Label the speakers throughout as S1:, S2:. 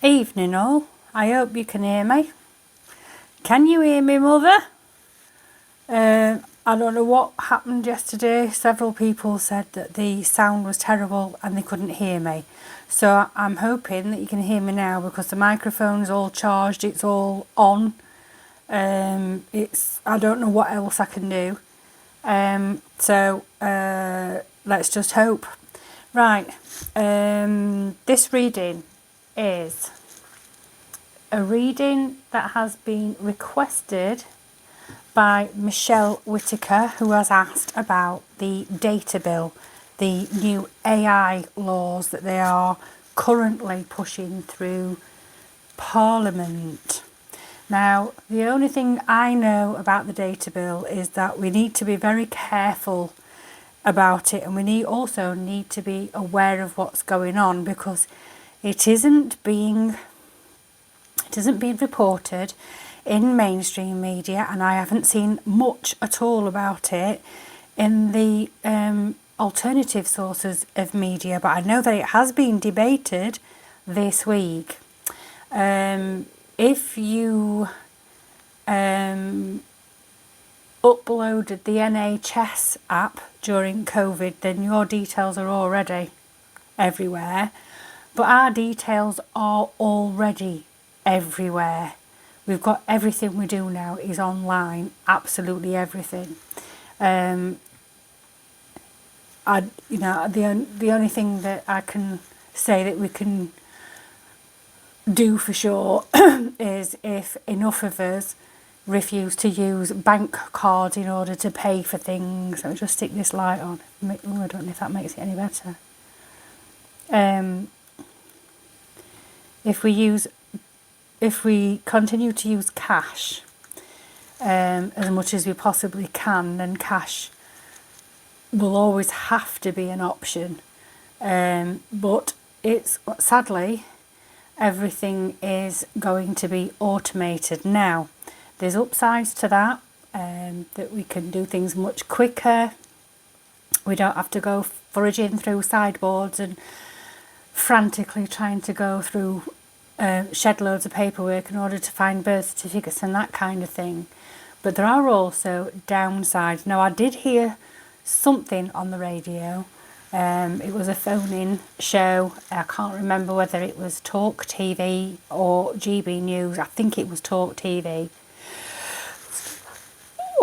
S1: Evening all, I hope you can hear me. Can you hear me, Mother? I don't know what happened yesterday. Several people said that the sound was terrible and they couldn't hear me. So I'm hoping that you can hear me now because the microphone's all charged, it's all on. I don't know what else I can do. Let's just hope. Right, this reading is a reading that has been requested by Michelle Whitaker, who has asked about the data bill, the new AI laws that they are currently pushing through Parliament. Now, the only thing I know about the data bill is that we need to be very careful about it, and we also need to be aware of what's going on because it isn't being reported in mainstream media, and I haven't seen much at all about it in the alternative sources of media, but I know that it has been debated this week. If you uploaded the NHS app during COVID, then your details are already everywhere. But our details are already everywhere. We've got everything we do now is online, absolutely everything. The only thing that I can say that we can do for sure is if enough of us refuse to use bank cards in order to pay for things. Let me just stick this light on. I don't know if that makes it any better. If we continue to use cash as much as we possibly can, then cash will always have to be an option. But it's sadly everything is going to be automated now. There's upsides to that, that we can do things much quicker. We don't have to go foraging through sideboards and frantically trying to go through shed loads of paperwork in order to find birth certificates and that kind of thing. But there are also downsides. Now, I did hear something on the radio. It was a phone-in show. I can't remember whether it was Talk TV or GB News. I think it was Talk TV.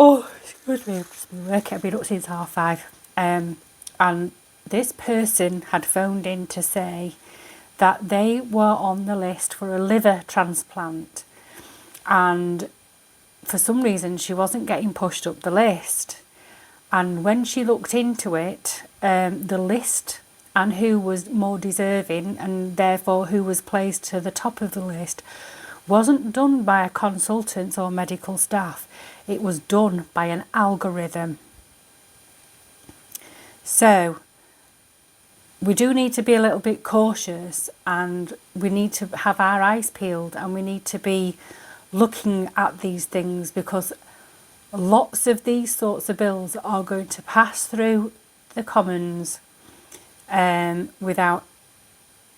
S1: Oh, excuse me, I've just been working. I've been up since 5:30. And this person had phoned in to say that they were on the list for a liver transplant, and for some reason she wasn't getting pushed up the list. And when she looked into it, the list and who was more deserving and therefore who was placed to the top of the list wasn't done by a consultant or medical staff. It was done by an algorithm. So we do need to be a little bit cautious, and we need to have our eyes peeled, and we need to be looking at these things because lots of these sorts of bills are going to pass through the Commons without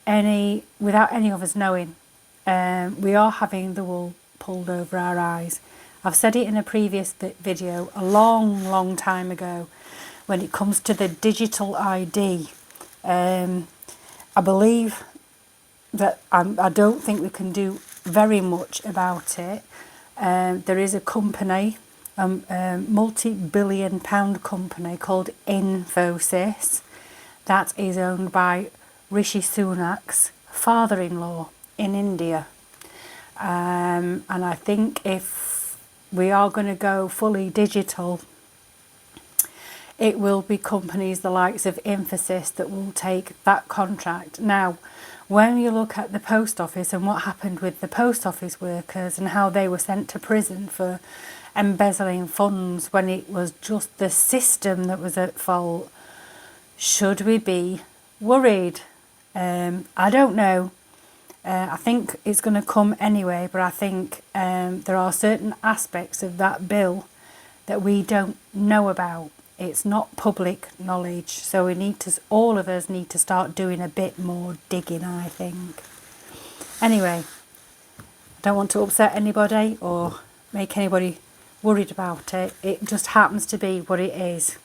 S1: any of us knowing. We are having the wool pulled over our eyes. I've said it in a previous video a long time ago. When it comes to the digital ID, I believe that I don't think we can do very much about it. There is a company, a multi-billion-pound company called Infosys that is owned by Rishi Sunak's father-in-law in India. And I think if we are going to go fully digital, it will be companies the likes of Infosys that will take that contract. Now, when you look at the post office and what happened with the post office workers and how they were sent to prison for embezzling funds when it was just the system that was at fault, should we be worried? I don't know. I think it's going to come anyway, but I think there are certain aspects of that bill that we don't know about. It's not public knowledge, so all of us need to start doing a bit more digging, I think. Anyway, I don't want to upset anybody or make anybody worried about it. It just happens to be what it is.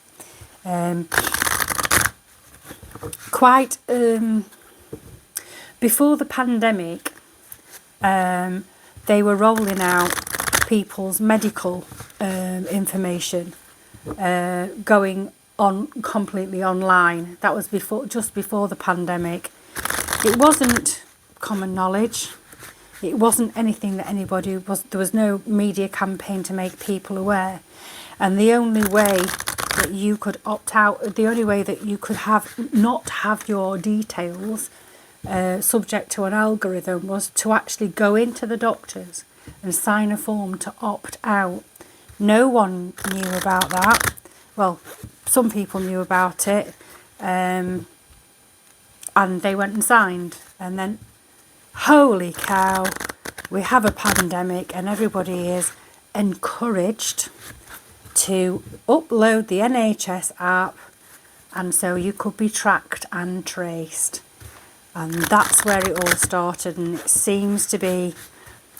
S1: Quite before the pandemic, they were rolling out people's medical information going on completely online. That was just before the pandemic. It wasn't common knowledge. It wasn't anything that there was no media campaign to make people aware. And the only way that you could opt out, the only way that you could not have your details subject to an algorithm was to actually go into the doctors and sign a form to opt out. No one knew about that. Well, some people knew about it, and they went and signed. And then, holy cow, we have a pandemic and everybody is encouraged to upload the NHS app, and so you could be tracked and traced. And that's where it all started, and it seems to be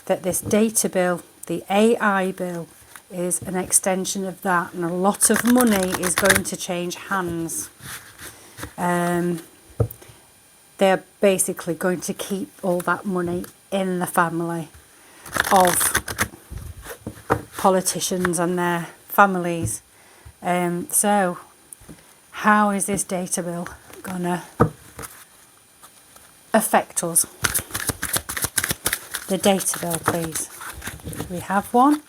S1: that this data bill, the AI bill, is an extension of that, and a lot of money is going to change hands. They're basically going to keep all that money in the family of politicians and their families. So how is this data bill gonna affect us? The data bill, please. We have one.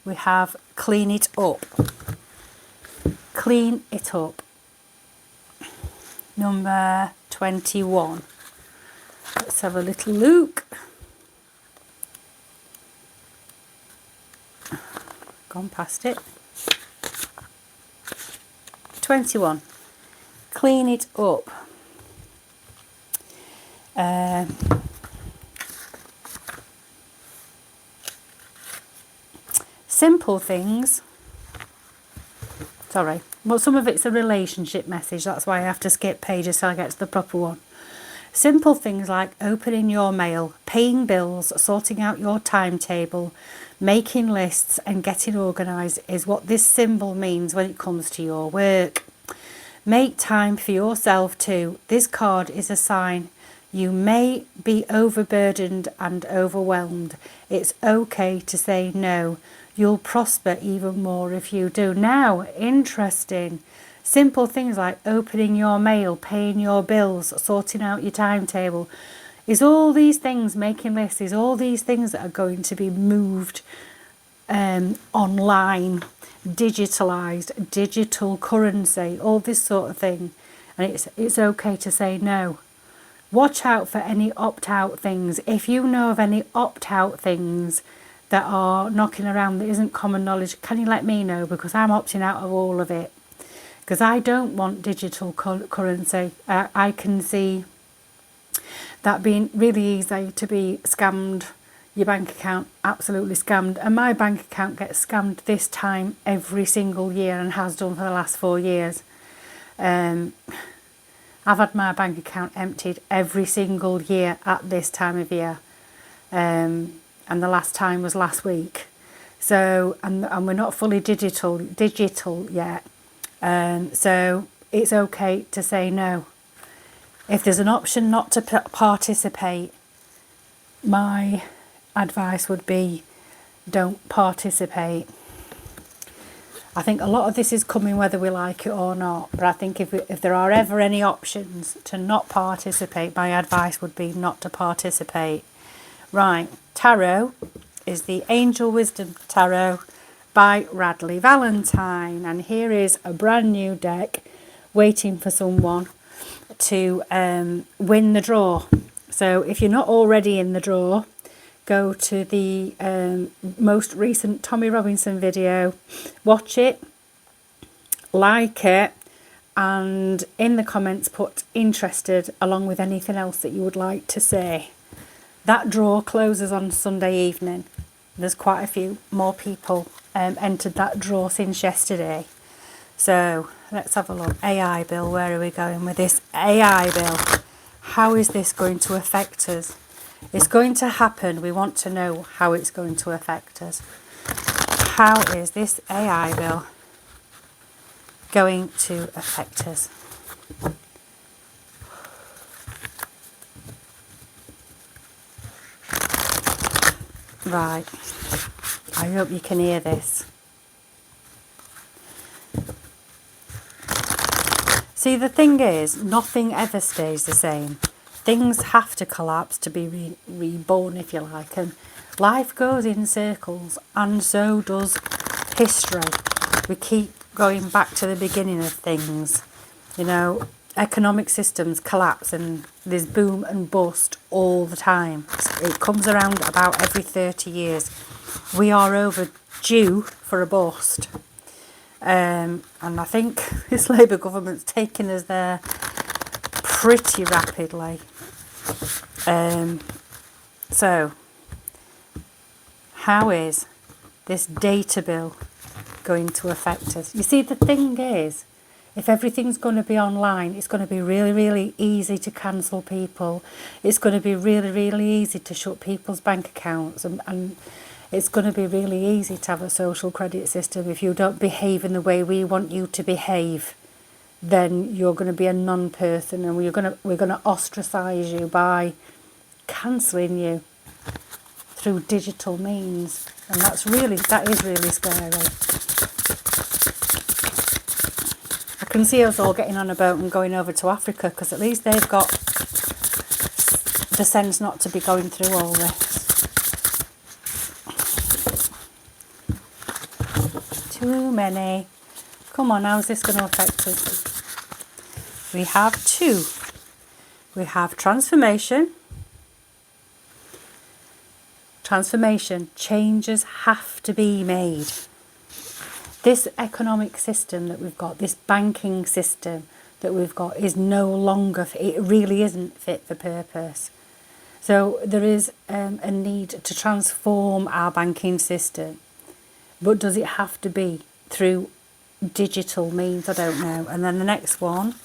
S1: We have clean it up. Clean it up. Number 21. Let's have a little look. Gone past it. 21. Clean it up. Simple things. Sorry. Well, some of it's a relationship message. That's why I have to skip pages till I get to the proper one. Simple things like opening your mail, paying bills, sorting out your timetable, making lists and getting organised is what this symbol means when it comes to your work. Make time for yourself too. This card is a sign you may be overburdened and overwhelmed. It's okay to say no. You'll prosper even more if you do. Now, interesting. Simple things like opening your mail, paying your bills, sorting out your timetable. Is all these things, making lists, is all these things that are going to be moved online, digitalised, digital currency, all this sort of thing. And it's okay to say no. Watch out for any opt-out things. If you know of any opt-out things that are knocking around that isn't common knowledge, can you let me know? Because I'm opting out of all of it. Because I don't want digital currency. I can see that being really easy to be scammed. Your bank account absolutely scammed. And my bank account gets scammed this time every single year and has done for the last 4 years. I've had my bank account emptied every single year at this time of year. And the last time was last week. So, and we're not fully digital yet. So it's okay to say no. If there's an option not to participate, my advice would be don't participate. I think a lot of this is coming whether we like it or not, but I think if there are ever any options to not participate, my advice would be not to participate. Right, tarot is the Angel Wisdom Tarot by Radleigh Valentine, and here is a brand new deck waiting for someone to win the draw. So if you're not already in the draw, go to the most recent Tommy Robinson video, watch it, like it, and in the comments put interested along with anything else that you would like to say. That draw closes on Sunday evening. There's quite a few more people entered that draw since yesterday. So let's have a look. AI bill, where are we going with this AI bill? How is this going to affect us? It's going to happen. We want to know how it's going to affect us. How is this AI bill going to affect us? Right. I hope you can hear this. See, the thing is, nothing ever stays the same. Things have to collapse to be reborn, if you like, and life goes in circles, and so does history. We keep going back to the beginning of things. You know, economic systems collapse and there's boom and bust all the time. It comes around about every 30 years. We are overdue for a bust. And I think this Labour government's taking us there pretty rapidly. So, how is this data bill going to affect us? You see, the thing is, if everything's going to be online, it's going to be really, really easy to cancel people. It's going to be really, really easy to shut people's bank accounts, and it's going to be really easy to have a social credit system. If you don't behave in the way we want you to behave, then you're going to be a non-person, and we're going to ostracise you by cancelling you through digital means, and that is really scary. I can see us all getting on a boat and going over to Africa, because at least they've got the sense not to be going through all this. Too many. Come on, how's this going to affect us? We have two. We have transformation. Transformation. Changes have to be made. This economic system that we've got, this banking system that we've got, is no longer, it really isn't fit for purpose. So there is a need to transform our banking system. But does it have to be through digital means? I don't know. And then the next one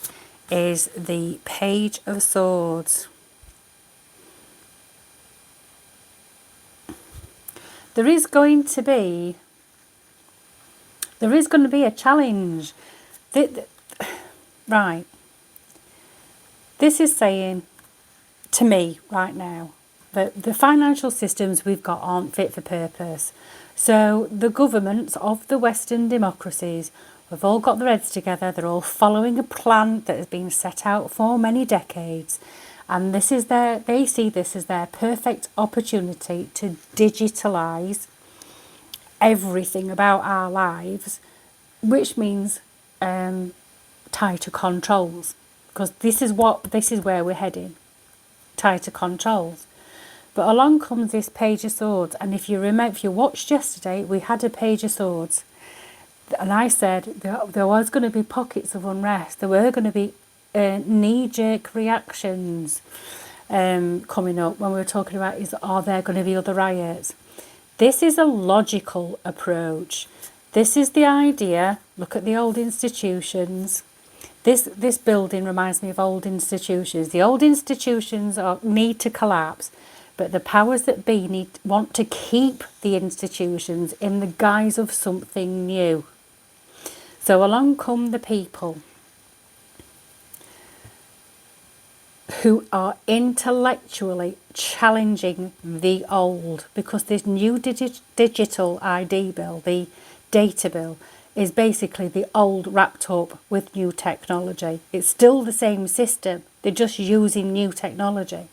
S1: is the Page of Swords. There is going to be a challenge. Right. This is saying to me right now that the financial systems we've got aren't fit for purpose. So the governments of the Western democracies have all got their heads together. They're all following a plan that has been set out for many decades. And they see this as their perfect opportunity to digitalise everything about our lives, which means tighter controls. Because this is where we're heading. Tighter controls. But along comes this Page of Swords, and if you watched yesterday, we had a Page of Swords, and I said there was going to be pockets of unrest. There were going to be knee-jerk reactions coming up when we were talking about are there going to be other riots? This is a logical approach. This is the idea. Look at the old institutions. This building reminds me of old institutions. The old institutions need to collapse, but the powers that be want to keep the institutions in the guise of something new. So along come the people who are intellectually challenging the old, because this new digital ID bill, the data bill, is basically the old wrapped up with new technology. It's still the same system, they're just using new technology.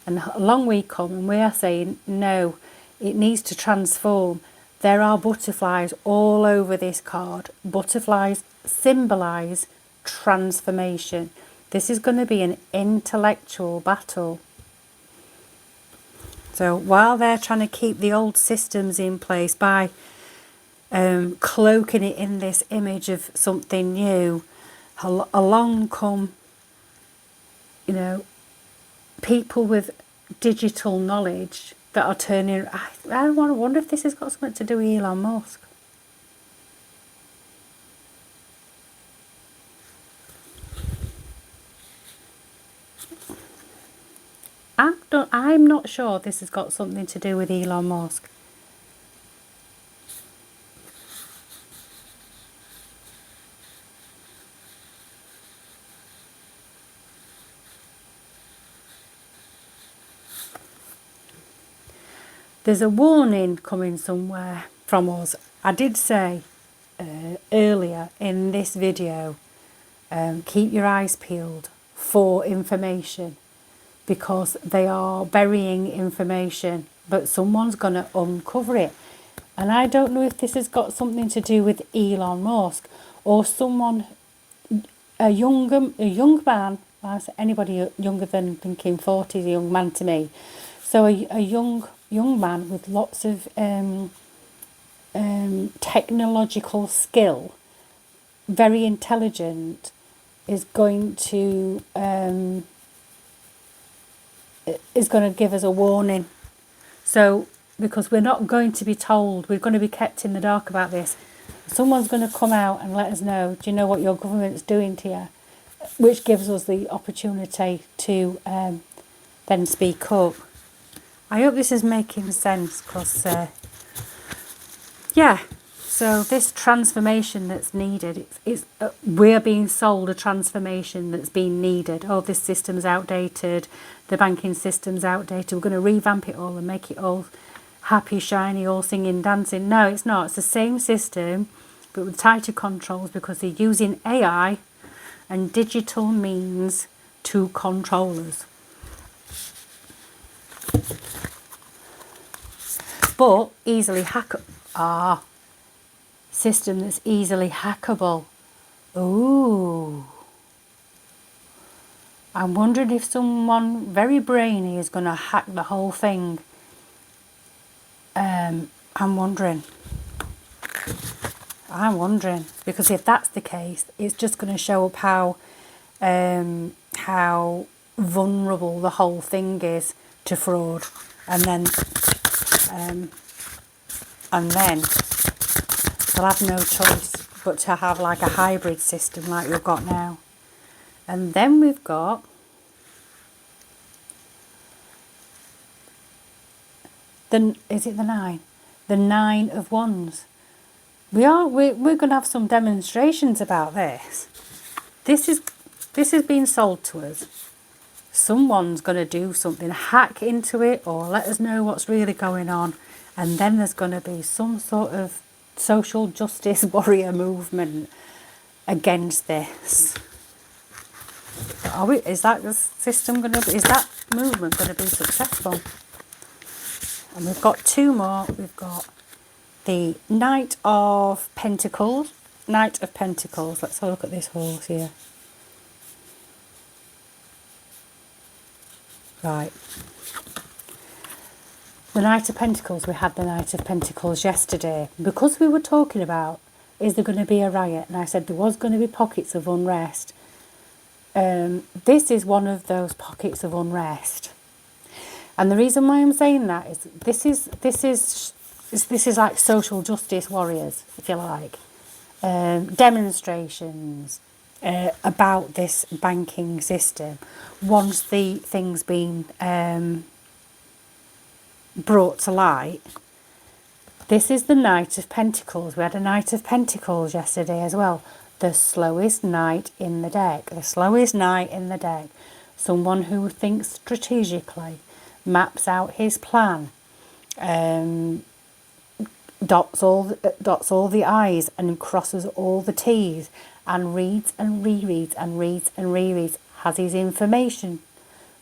S1: And along we come, and we are saying, no, it needs to transform. There are butterflies all over this card. Butterflies symbolise transformation. This is going to be an intellectual battle. So while they're trying to keep the old systems in place by cloaking it in this image of something new, along come, people with digital knowledge that are turning. I wonder if this has got something to do with Elon Musk. I'm not sure this has got something to do with Elon Musk. There's a warning coming somewhere from us. I did say earlier in this video, keep your eyes peeled for information, because they are burying information, but someone's going to uncover it. And I don't know if this has got something to do with Elon Musk or someone, a young man. Anybody younger than thinking 40 is a young man to me. So a young man with lots of technological skill, very intelligent, is going to give us a warning. So, because we're not going to be told, we're going to be kept in the dark about this. Someone's going to come out and let us know, do you know what your government's doing to you? Which gives us the opportunity to then speak up. I hope this is making sense, because, yeah, so this transformation that's needed, we're being sold a transformation that's been needed. Oh, this system's outdated, the banking system's outdated, we're going to revamp it all and make it all happy, shiny, all singing, dancing. No, it's not. It's the same system, but with tighter controls, because they're using AI and digital means to control us. But easily hackable. System that's easily hackable. Ooh. I'm wondering if someone very brainy is going to hack the whole thing. I'm wondering, because if that's the case, it's just going to show up how vulnerable the whole thing is to fraud, and then they'll have no choice but to have like a hybrid system like we've got now. And then we've got is it the 9? The 9 of Wands. We're going to have some demonstrations about this. This is being sold to us. Someone's going to do something, hack into it, or let us know what's really going on. And then there's going to be some sort of social justice warrior movement against this. Is that movement going to be successful? And we've got 2 more. We've got the Knight of Pentacles. Let's have a look at this horse here. Right. The Knight of Pentacles, we had the Knight of Pentacles yesterday. Because we were talking about, is there going to be a riot? And I said there was going to be pockets of unrest. This is one of those pockets of unrest. And the reason why I'm saying that is this is like social justice warriors, if you like. Demonstrations about this banking system. Once the thing's been brought to light. This is the Knight of Pentacles. We had a Knight of Pentacles yesterday as well. The slowest knight in the deck. Someone who thinks strategically, maps out his plan, dots all the I's and crosses all the T's, and reads and rereads and reads and rereads, has his information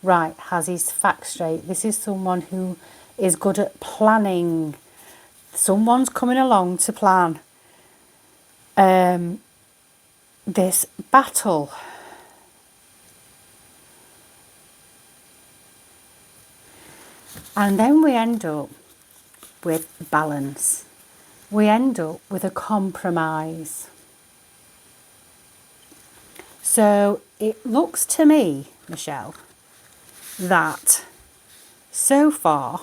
S1: right, has his facts straight. This is someone who is good at planning. Someone's coming along to plan this battle. And then we end up with balance. We end up with a compromise. So it looks to me, Michelle, that so far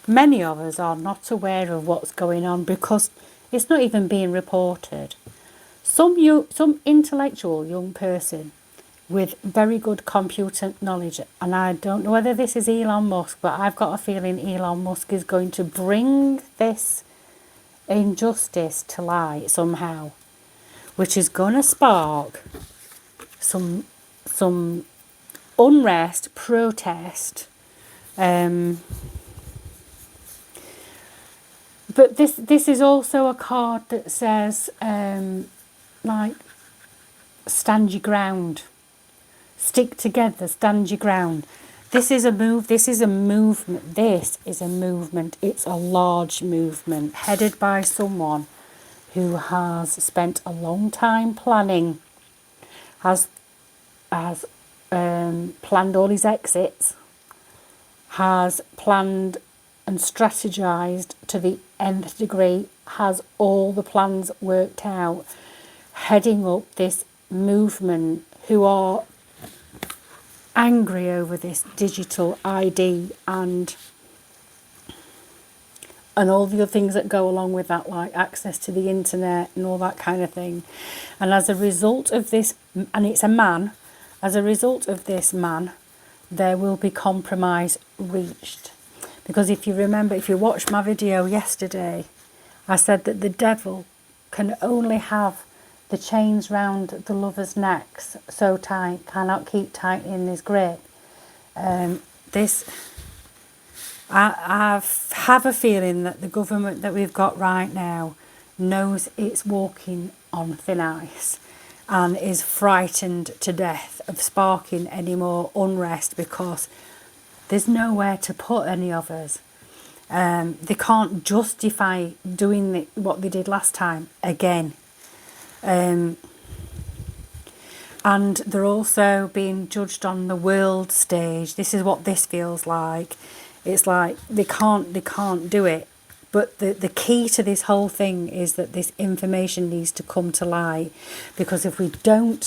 S1: many of us are not aware of what's going on because it's not even being reported. Some intellectual young person with very good computer knowledge. And I don't know whether this is Elon Musk, but I've got a feeling Elon Musk is going to bring this injustice to light somehow, which is going to spark some unrest, protest. But this is also a card that says, like, stand your ground, stick together, stand your ground. This is a movement. This is a movement. It's a large movement headed by someone who has spent a long time planning, has planned all his exits, has planned and strategized to the nth degree, has all the plans worked out, heading up this movement, who are angry over this digital ID and all the other things that go along with that, like access to the internet and all that kind of thing. And as a result of this, and it's a man, as a result of this man, there will be compromise reached. Because if you remember, if you watched my video yesterday, I said that the devil can only have the chains round the lovers' necks so tight, cannot keep tightening his grip. I have a feeling that the government that we've got right now knows it's walking on thin ice and is frightened to death of sparking any more unrest, because there's nowhere to put any of us. They can't justify doing what they did last time again. And they're also being judged on the world stage. This is what this feels like. It's like they can't do it. But the key to this whole thing is that this information needs to come to light, because if we don't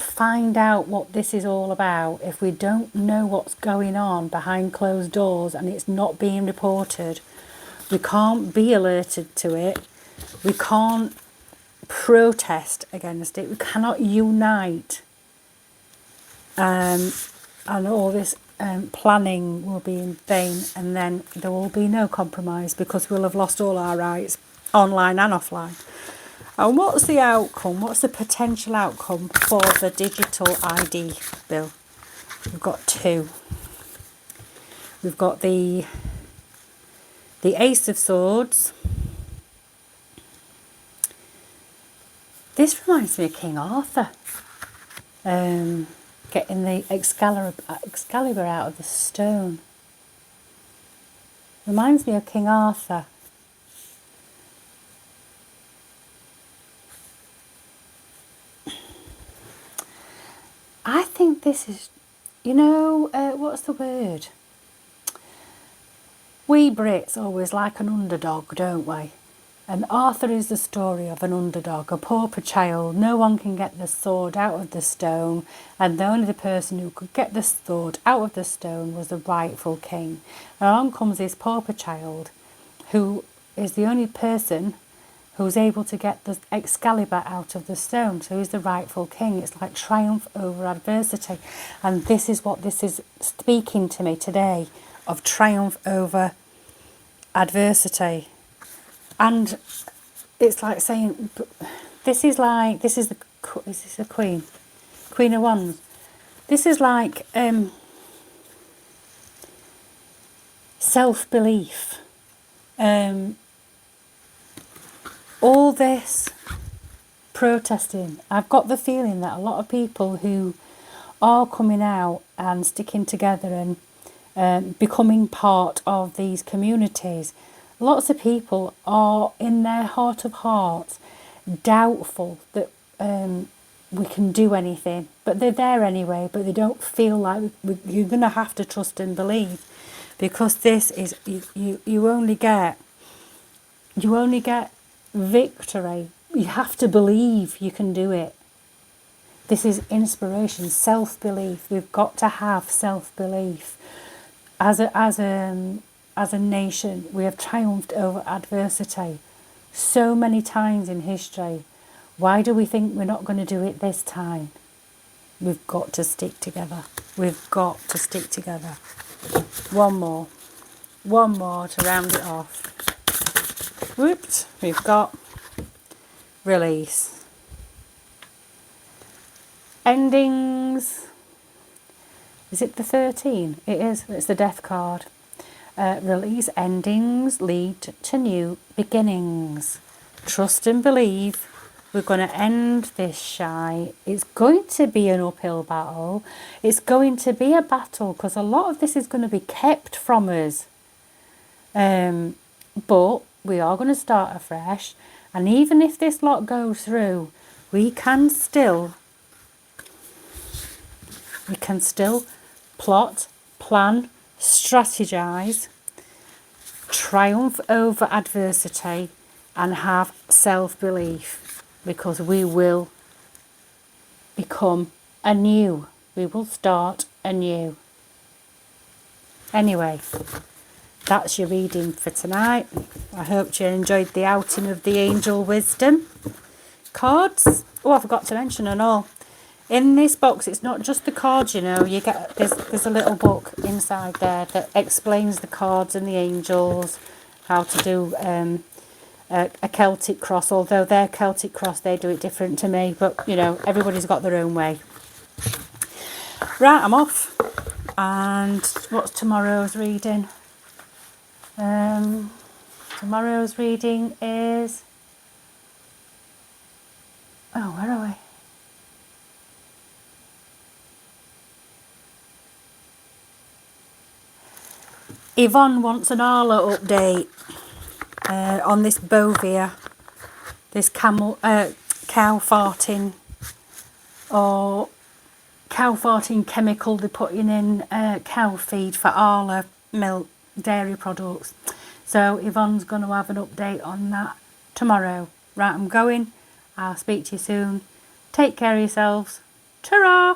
S1: find out what this is all about, if we don't know what's going on behind closed doors and it's not being reported, we can't be alerted to it. We can't protest against it. We cannot unite. And all this planning will be in vain, and then there will be no compromise, because we'll have lost all our rights, online and offline. And what's the outcome? What's the potential outcome for the digital ID bill? We've got two. We've got the Ace of Swords. This reminds me of King Arthur. Getting the Excalibur out of the stone. Reminds me of King Arthur. I think this is, what's the word? We Brits always like an underdog, don't we? And Arthur is the story of an underdog, a pauper child. No one can get the sword out of the stone, and the only person who could get the sword out of the stone was the rightful king. And along comes this pauper child, who is the only person who's able to get the Excalibur out of the stone. So he's the rightful king. It's like triumph over adversity. And this is what this is speaking to me today, of triumph over adversity. And it's like saying, is this a queen? Queen of Wands. This is like self-belief. All this protesting, I've got the feeling that a lot of people who are coming out and sticking together and becoming part of these communities, lots of people are, in their heart of hearts, doubtful that we can do anything. But they're there anyway, but they don't feel like you're going to have to trust and believe. Because this is, you only get victory. You have to believe you can do it. This is inspiration, self-belief. We've got to have self-belief. As a nation, we have triumphed over adversity so many times in history. Why do we think we're not going to do it this time? We've got to stick together. We've got to stick together. One more to round it off. Whoops, we've got release. Endings. Is it the 13? It is. It's the death card. Release. Endings lead to new beginnings. Trust and believe. We're going to end this shy. It's going to be an uphill battle. It's going to be a battle because a lot of this is going to be kept from us. But we are going to start afresh. And even if this lot goes through, we can still plot, plan, strategize, triumph over adversity, and have self-belief, because we will become anew. We will start anew. Anyway, that's your reading for tonight. I hope you enjoyed the outing of the Angel Wisdom cards. Oh, I forgot to mention and all. In this box, it's not just the cards, you know. You get there's a little book inside there that explains the cards and the angels, how to do a Celtic cross. Although their Celtic cross, they do it different to me. But, you know, everybody's got their own way. Right, I'm off. And what's tomorrow's reading? Tomorrow's reading is... Oh, where are we? Yvonne wants an Arla update on this Bovia, this cow farting, or cow farting chemical they're putting in cow feed for Arla milk dairy products. So Yvonne's going to have an update on that tomorrow. Right, I'm going. I'll speak to you soon. Take care of yourselves. Ta-ra!